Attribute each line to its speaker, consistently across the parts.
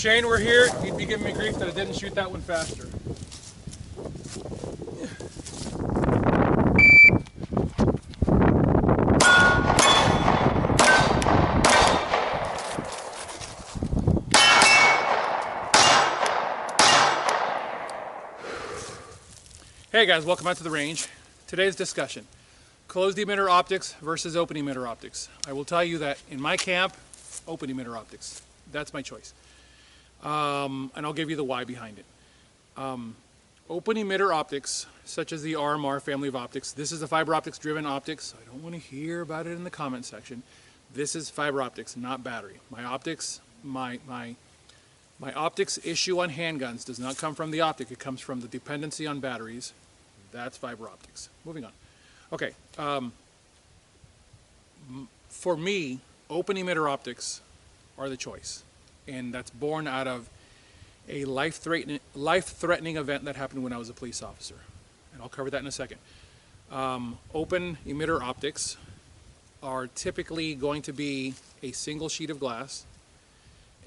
Speaker 1: Shane were here, he'd be giving me grief that I didn't shoot that one faster. Hey guys, welcome out to the range. Today's discussion, closed emitter optics versus open emitter optics. I will tell you that in my camp, open emitter optics. That's my choice. And I'll give you the why behind it. Open emitter optics, such as the RMR family of optics, this is a fiber optics driven optics. I don't want to hear about it in the comment section. This is fiber optics, not battery. My optics issue on handguns does not come from the optic, it comes from the dependency on batteries. That's fiber optics. Moving on. Okay, for me, open emitter optics are the choice. And that's born out of a life-threatening event that happened when I was a police officer. And I'll cover that in a second. Open emitter optics are typically going to be a single sheet of glass,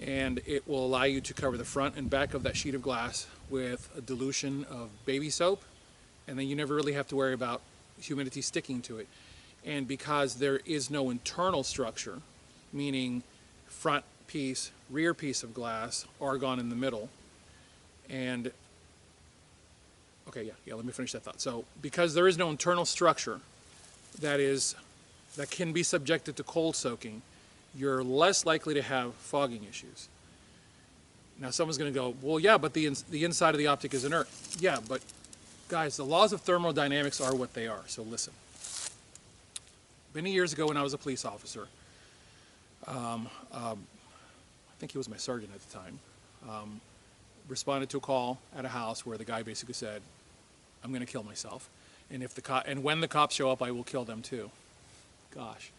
Speaker 1: and it will allow you to cover the front and back of that sheet of glass with a dilution of baby soap, and then you never really have to worry about humidity sticking to it. And because there is no internal structure, meaning front piece, rear piece of glass, argon in the middle, and okay, yeah, let me finish that thought. So because there is no internal structure that can be subjected to cold soaking, you're less likely to have fogging issues. Now someone's going to go, well, yeah, but the inside of the optic is inert. Yeah, but guys, the laws of thermodynamics are what they are. So listen. Many years ago when I was a police officer, I think he was my sergeant at the time, responded to a call at a house where the guy basically said, I'm going to kill myself. And when the cops show up, I will kill them too. Gosh.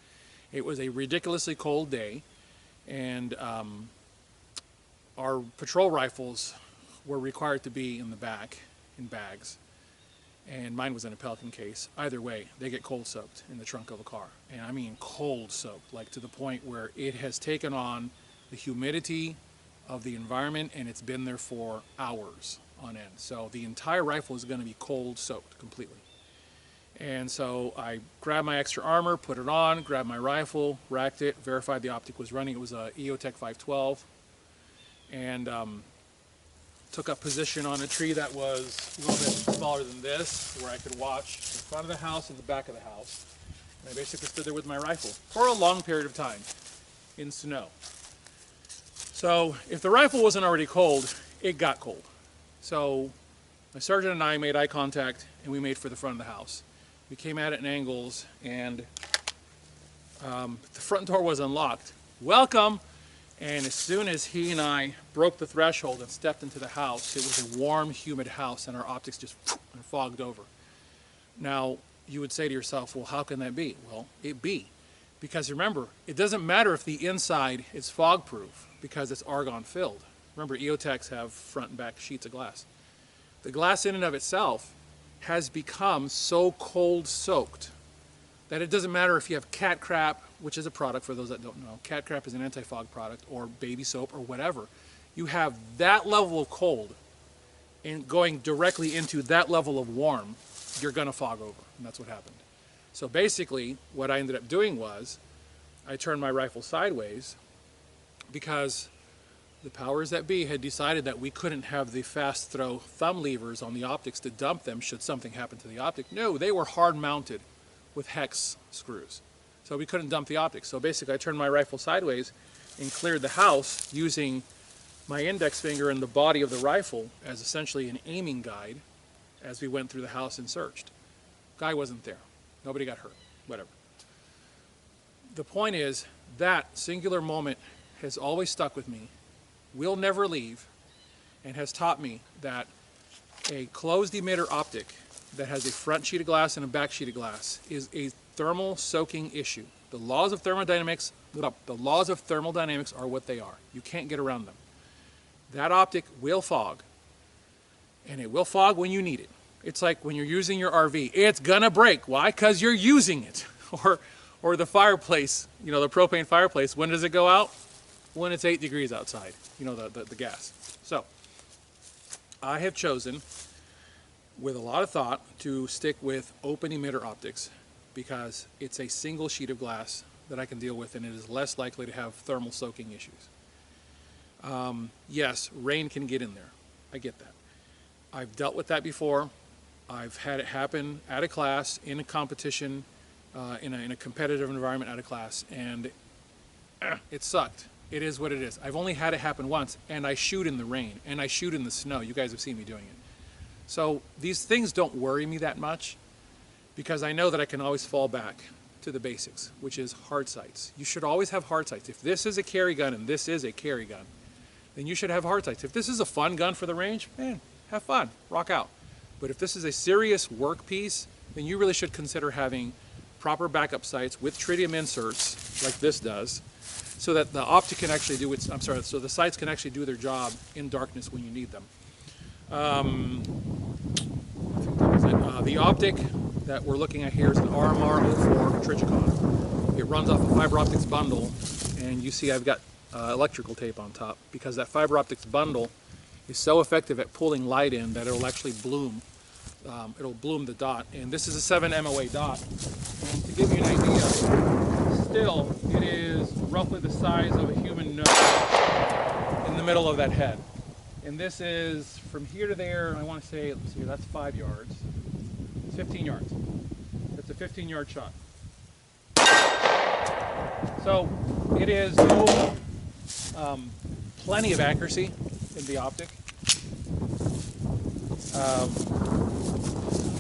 Speaker 1: It was a ridiculously cold day, and our patrol rifles were required to be in the back in bags, and mine was in a Pelican case. Either way, they get cold soaked in the trunk of a car, and I mean cold soaked, like to the point where it has taken on the humidity of the environment, and it's been there for hours on end. So the entire rifle is going to be cold soaked completely. And so I grabbed my extra armor, put it on, grabbed my rifle, racked it, verified the optic was running. It was a Eotech 512, and took up position on a tree that was a little bit smaller than this, where I could watch the front of the house and the back of the house. And I basically stood there with my rifle for a long period of time in snow. So if the rifle wasn't already cold, it got cold. So my sergeant and I made eye contact, and we made for the front of the house. We came at it in angles, and the front door was unlocked. Welcome! And as soon as he and I broke the threshold and stepped into the house, it was a warm, humid house, and our optics just fogged over. Now, you would say to yourself, well, how can that be? Well, it be. Because remember, it doesn't matter if the inside is fog-proof, because it's argon-filled. Remember, Eotechs have front and back sheets of glass. The glass in and of itself has become so cold soaked that it doesn't matter if you have cat crap, which is a product for those that don't know. Cat crap is an anti-fog product, or baby soap, or whatever. You have that level of cold, and going directly into that level of warm, you're going to fog over, and that's what happened. So basically, what I ended up doing was, I turned my rifle sideways, because the powers that be had decided that we couldn't have the fast throw thumb levers on the optics to dump them should something happen to the optic. No, they were hard mounted with hex screws. So we couldn't dump the optics. So basically I turned my rifle sideways and cleared the house using my index finger and the body of the rifle as essentially an aiming guide as we went through the house and searched. Guy wasn't there. Nobody got hurt. Whatever. The point is, that singular moment has always stuck with me, will never leave, and has taught me that a closed emitter optic that has a front sheet of glass and a back sheet of glass is a thermal soaking issue. The laws of thermodynamics are what they are. You can't get around them. That optic will fog, and it will fog when you need it. It's like when you're using your RV. It's gonna break. Why? Because you're using it. Or the fireplace, you know, the propane fireplace. When does it go out? when it's 8 degrees outside, you know, the gas. So I have chosen, with a lot of thought, to stick with open emitter optics because it's a single sheet of glass that I can deal with, and it is less likely to have thermal soaking issues. Yes, rain can get in there. I get that. I've dealt with that before. I've had it happen at a class, in a competition, in a competitive environment at a class, and it sucked. It is what it is. I've only had it happen once, and I shoot in the rain, and I shoot in the snow. You guys have seen me doing it. So these things don't worry me that much because I know that I can always fall back to the basics, which is hard sights. You should always have hard sights. If this is a carry gun and this is a carry gun, then you should have hard sights. If this is a fun gun for the range, man, have fun, rock out. But if this is a serious work piece, then you really should consider having proper backup sights with tritium inserts, like this does, so that the optic can actually do its, so the sights can actually do their job in darkness when you need them. I think that was it. The optic that we're looking at here is an RMR04 Trichicon. It runs off a fiber optics bundle, and you see I've got electrical tape on top because that fiber optics bundle is so effective at pulling light in that it'll actually bloom. It'll bloom the dot, and this is a 7 MOA dot. And to give you an idea, still it is roughly the size of a human nose in the middle of that head. And this is from here to there, I want to say, let's see, that's 5 yards. It's 15 yards. It's a 15-yard shot. So it is plenty of accuracy in the optic.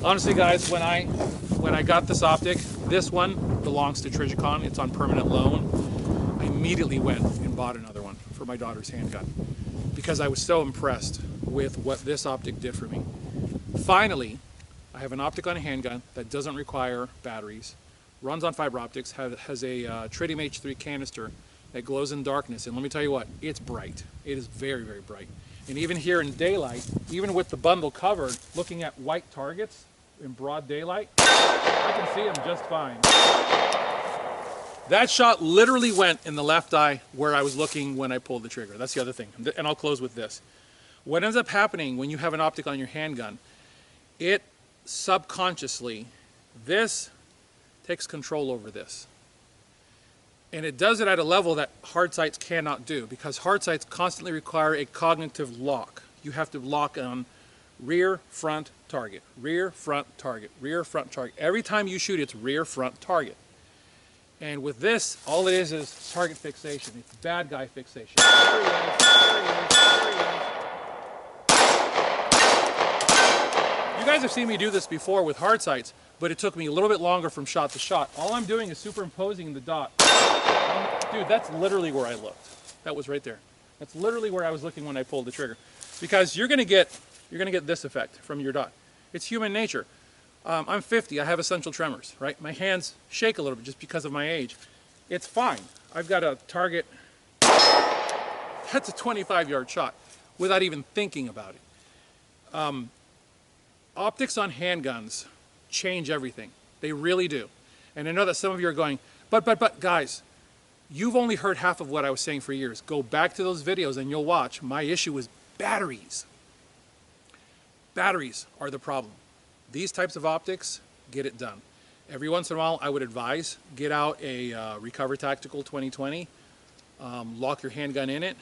Speaker 1: Honestly, guys, when I got this optic, this one belongs to Trichicon. It's on permanent loan. I immediately went and bought another one for my daughter's handgun because I was so impressed with what this optic did for me. Finally, I have an optic on a handgun that doesn't require batteries, runs on fiber optics, has a tritium H3 canister that glows in darkness, and let me tell you what, it's bright. It is very, very bright. And even here in daylight, even with the bundle covered, looking at white targets in broad daylight, I can see them just fine. That shot literally went in the left eye where I was looking when I pulled the trigger. That's the other thing, and I'll close with this. What ends up happening when you have an optic on your handgun, it subconsciously, this takes control over this. And it does it at a level that hard sights cannot do because hard sights constantly require a cognitive lock. You have to lock on rear, front, target, rear, front, target, rear, front, target. Every time you shoot, it's rear, front, target. And with this, all it is target fixation. It's bad guy fixation. There he is, there he is, there he is. You guys have seen me do this before with hard sights, but it took me a little bit longer from shot to shot. All I'm doing is superimposing the dot. Dude, that's literally where I looked. That was right there. That's literally where I was looking when I pulled the trigger. Because you're gonna get this effect from your dot. It's human nature. I'm 50, I have essential tremors, right? My hands shake a little bit just because of my age. It's fine. I've got a target, that's a 25-yard shot without even thinking about it. Optics on handguns change everything. They really do. And I know that some of you are going, but guys, you've only heard half of what I was saying for years. Go back to those videos and you'll watch. My issue is batteries. Batteries are the problem. These types of optics get it done. Every once in a while, I would advise, get out a Recover Tactical 2020, lock your handgun in it,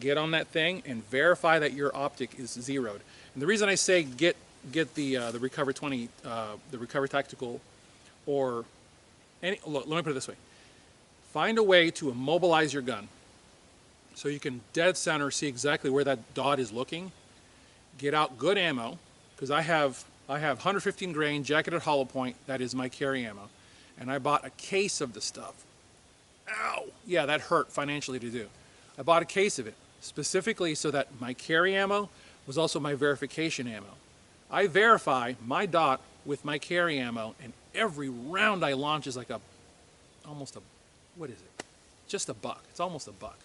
Speaker 1: get on that thing, and verify that your optic is zeroed. And the reason I say get the Recover 20, the Recover Tactical, or any, look, let me put it this way. Find a way to immobilize your gun so you can dead center see exactly where that dot is looking. Get out good ammo, because I have 115 grain jacketed hollow point. That is my carry ammo, and I bought a case of the stuff. Ow! Yeah, that hurt financially to do. I bought a case of it specifically so that my carry ammo was also my verification ammo. I verify my dot with my carry ammo, and every round I launch is like almost a, what is it? Just a buck. It's almost a buck.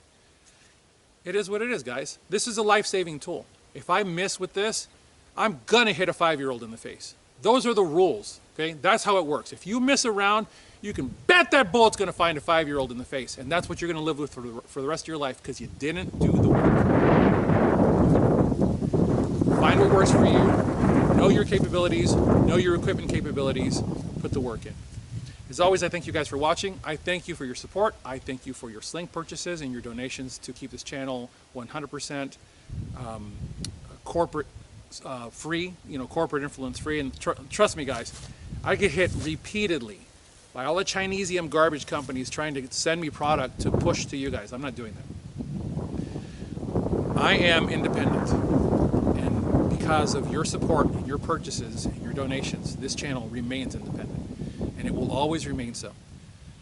Speaker 1: It is what it is, guys. This is a life-saving tool. If I miss with this, I'm gonna hit a 5-year-old in the face. Those are the rules, okay? That's how it works. If you miss a round, you can bet that bullet's going to find a 5-year-old in the face. And that's what you're going to live with for the rest of your life because you didn't do the work. Find what works for you. Know your capabilities. Know your equipment capabilities. Put the work in. As always, I thank you guys for watching. I thank you for your support. I thank you for your sling purchases and your donations to keep this channel 100% corporate free, corporate influence free. And trust me, guys, I get hit repeatedly by all the Chinesium garbage companies trying to send me product to push to you guys. I'm not doing that. I am independent. And because of your support and your purchases and your donations, this channel remains independent. And it will always remain so.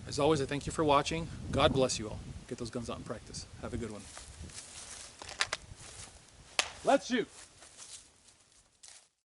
Speaker 1: As always, I thank you for watching. God bless you all. Get those guns out in practice. Have a good one. Let's shoot.